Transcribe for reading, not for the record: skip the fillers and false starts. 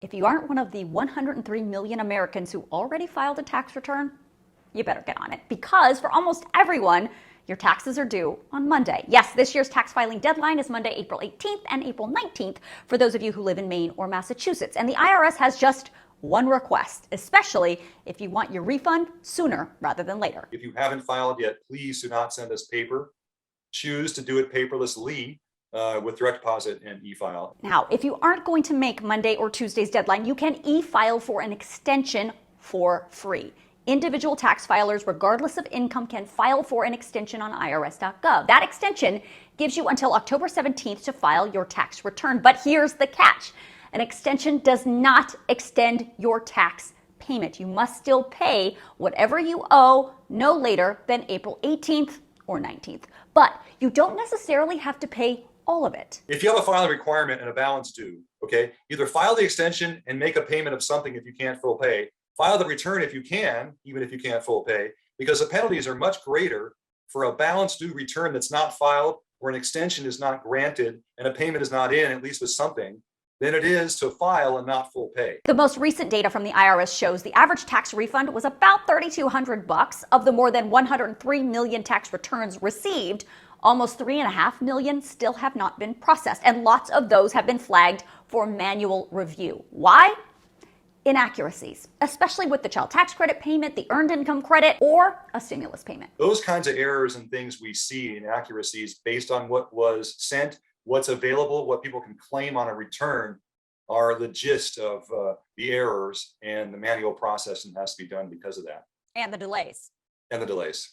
If you aren't one of the 103 million Americans who already filed a tax return, you better get on it, because for almost everyone, your taxes are due on Monday. Yes, this year's tax filing deadline is Monday, April 18th and April 19th for those of you who live in Maine or Massachusetts. And the IRS has just one request, especially if you want your refund sooner rather than later. If you haven't filed yet, please do not send us paper. Choose to do it paperlessly with direct deposit and e-file. Now, if you aren't going to make Monday or Tuesday's deadline, you can e-file for an extension for free. Individual tax filers, regardless of income, can file for an extension on irs.gov. That extension gives you until October 17th to file your tax return. But here's the catch. An extension does not extend your tax payment. You must still pay whatever you owe no later than April 18th or 19th. But you don't necessarily have to pay all of it. If you have a filing requirement and a balance due, okay, either file the extension and make a payment of something if you can't full pay. File the return if you can, even if you can't full pay, because the penalties are much greater for a balance due return that's not filed, or an extension is not granted, and a payment is not in, at least with something, than it is to file and not full pay. The most recent data from the IRS shows the average tax refund was about $3,200. Of the more than 103 million tax returns received, almost 3.5 million still have not been processed, and lots of those have been flagged for manual review. Why? Inaccuracies, especially with the child tax credit payment, the earned income credit, or a stimulus payment. Those kinds of errors and things we see, inaccuracies based on what was sent, what's available, what people can claim on a return, are the gist of the errors, and the manual processing has to be done because of that. And the delays. And the delays.